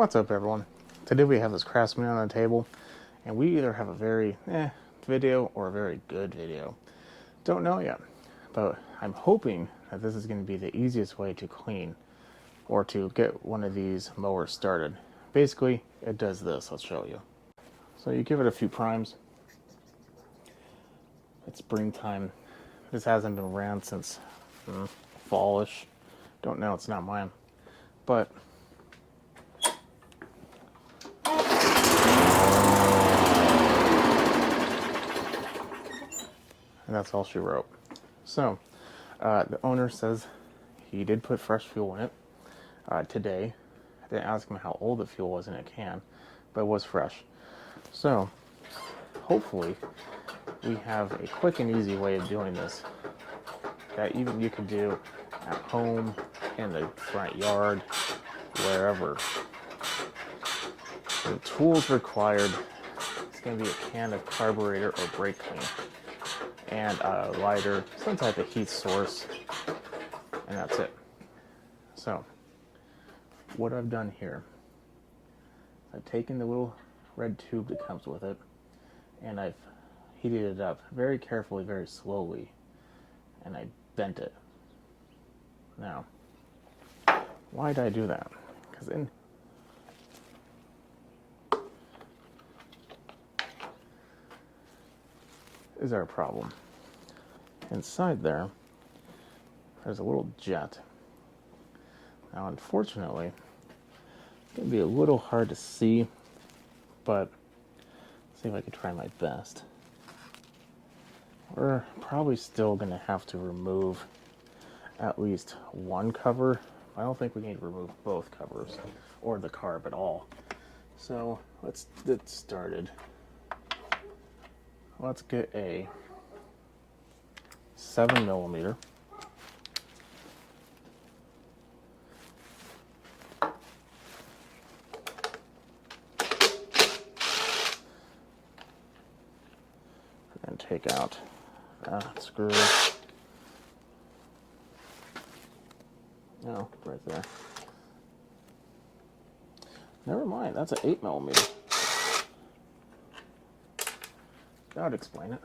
What's up, everyone? Today we have this Craftsman on the table, and we either have a very video or a very good video. Don't know yet, but I'm hoping that this is going to be the easiest way to clean or to get one of these mowers started. Basically, it does this. I'll show you. So you give it a few primes. It's springtime. This hasn't been ran since fallish. Don't know, it's not mine. But and that's all she wrote. So, the owner says he did put fresh fuel in it today. I didn't ask him how old the fuel was in a can, but it was fresh. So, hopefully, we have a quick and easy way of doing this that even you can do at home, in the front yard, wherever. The tools required, it's going to be a can of carburetor or brake clean, and a lighter, some type of heat source, and that's it. So, what I've done here, I've taken the little red tube that comes with it, and I've heated it up very carefully, very slowly, and I bent it. Now, why did I do that? Because is our problem. Inside there's a little jet. Now, unfortunately, it's going to be a little hard to see, but let's see if I can try my best. We're probably still going to have to remove at least one cover. I don't think we need to remove both covers or the carb at all. So let's get started. Let's get a 7mm. And take out that screw. No, right there. Never mind, that's an 8mm. That would explain it.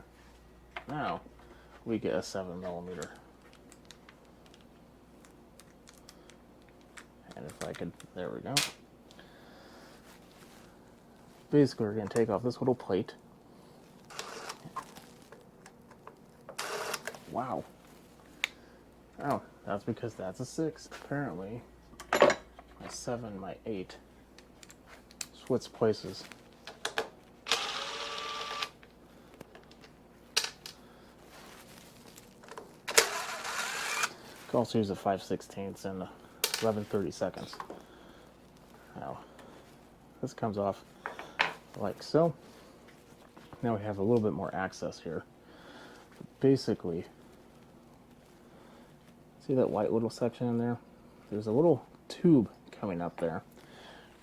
Now we get a 7mm. And if I could, there we go. Basically, we're going to take off this little plate. Wow. Oh, that's because that's a 6. Apparently, my 7, my 8 switch places. Could also use a 5/16 and 11/32. Now, this comes off like so. Now we have a little bit more access here. Basically, see that white little section in there? There's a little tube coming up there.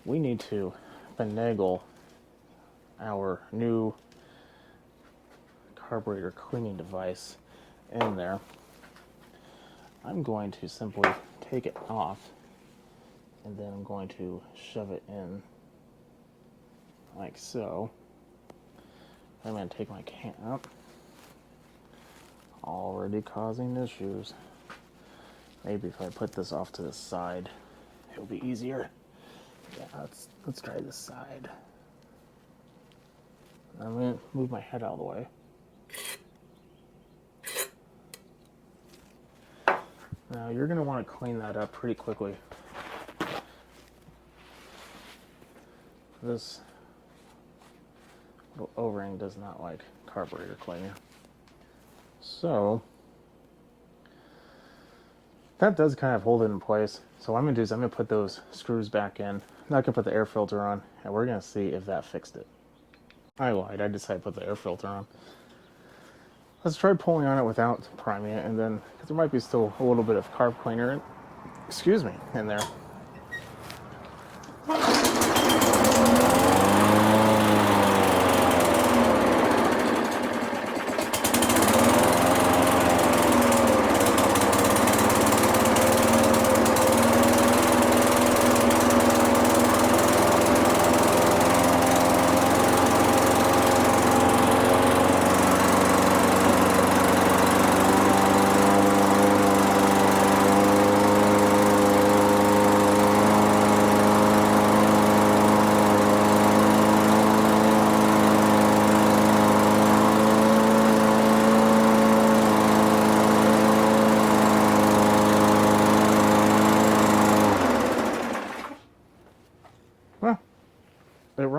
We need to finagle our new carburetor cleaning device in there. I'm going to simply take it off, and then I'm going to shove it in like so. I'm going to take my can up. Already causing issues. Maybe if I put this off to the side, it'll be easier. Yeah, let's try this side. I'm going to move my head out of the way. Now you're going to want to clean that up pretty quickly. This little O-ring does not like carburetor cleaner. So that does kind of hold it in place. So what I'm going to do is I'm going to put those screws back in. Now I can put the air filter on, and we're going to see if that fixed it. I lied. I decided to put the air filter on. Let's try pulling on it without priming it, and then, because there might be still a little bit of carb cleaner in there.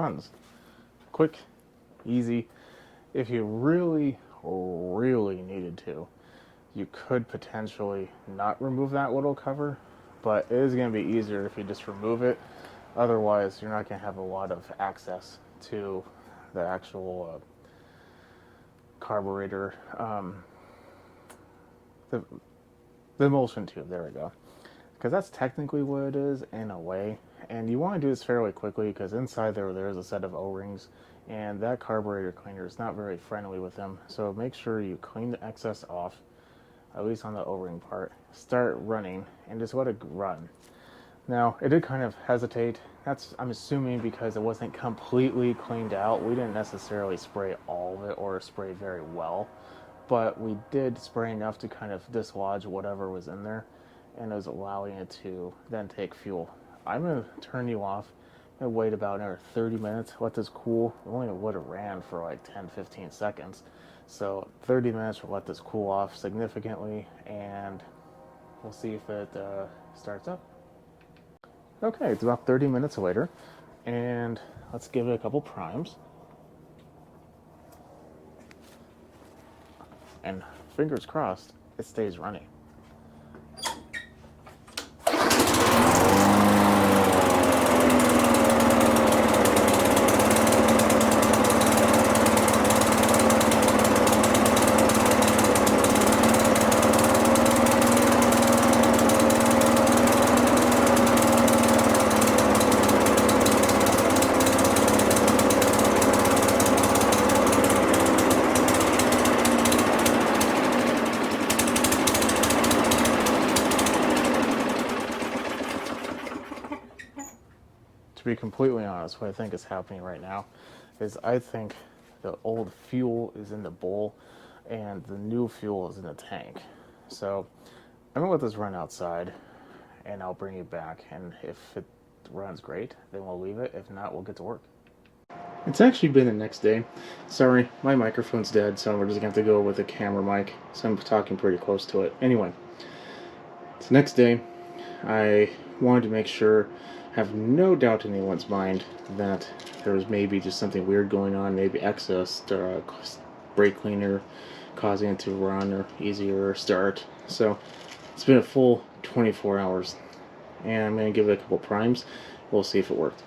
runs. Quick, easy. If you really, really needed to, you could potentially not remove that little cover, but it is going to be easier if you just remove it. Otherwise, you're not going to have a lot of access to the actual carburetor, the emulsion tube. There we go. Because that's technically what it is in a way. And you want to do this fairly quickly because inside there is a set of O-rings, and that carburetor cleaner is not very friendly with them. So make sure you clean the excess off, at least on the O-ring part. Start running and just let it run. Now, it did kind of hesitate. That's, I'm assuming, because it wasn't completely cleaned out. We didn't necessarily spray all of it or spray very well, but we did spray enough to kind of dislodge whatever was in there, and it was allowing it to then take fuel. I'm going to turn you off and wait about another 30 minutes, let this cool. It only would have ran for like 10-15 seconds. So 30 minutes, we'll let this cool off significantly, and we'll see if it starts up. Okay, it's about 30 minutes later, and let's give it a couple primes. And fingers crossed, it stays running. To be completely honest, what I think is happening right now is I think the old fuel is in the bowl and the new fuel is in the tank. So I'm gonna let this run outside and I'll bring it back, and if it runs great, then we'll leave it. If not, we'll get to work. It's actually been the next day. Sorry, my microphone's dead, so we're just gonna have to go with a camera mic, so I'm talking pretty close to it. Anyway, it's the next day. I wanted to make sure, have no doubt in anyone's mind that there was maybe just something weird going on, maybe excess brake cleaner causing it to run or easier start. So it's been a full 24 hours, and I'm going to give it a couple primes. We'll see if it worked.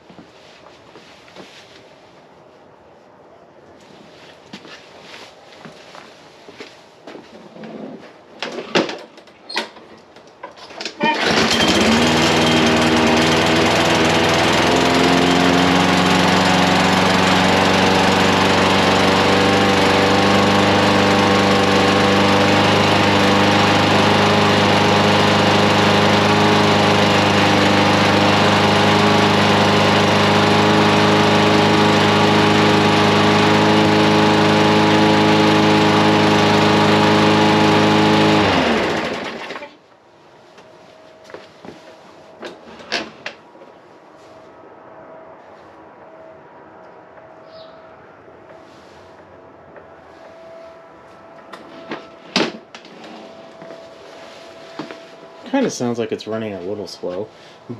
Kind of sounds like it's running a little slow,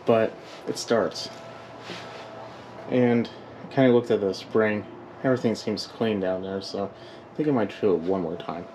but it starts. And I kind of looked at the spring. Everything seems clean down there, so I think I might do it one more time.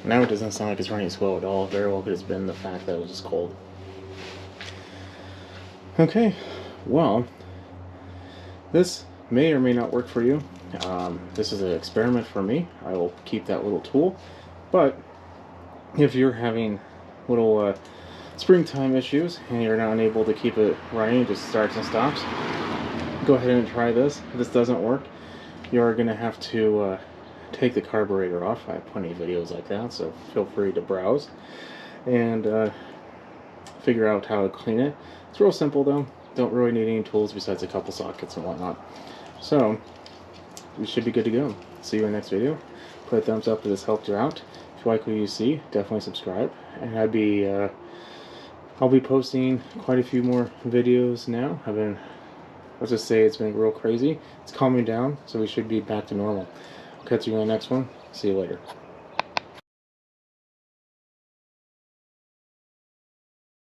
Now it doesn't sound like it's running slow at all. Very well could have been the fact that it was just cold. Okay, well, this may or may not work for you. This is an experiment for me. I will keep that little tool. But if you're having little springtime issues and you're not able to keep it running, it just starts and stops, go ahead and try this. If this doesn't work, you're going to have to take the carburetor off. I have plenty of videos like that, so feel free to browse and figure out how to clean it. It's real simple though. don't really need any tools besides a couple sockets and whatnot. So we should be good to go. See you in the next video. Put a thumbs up if this helped you out. If you like what you see, definitely subscribe. And I'll be posting quite a few more videos now. Let's just say it's been real crazy. It's calming down, so we should be back to normal. I'll catch you in the next one. See you later.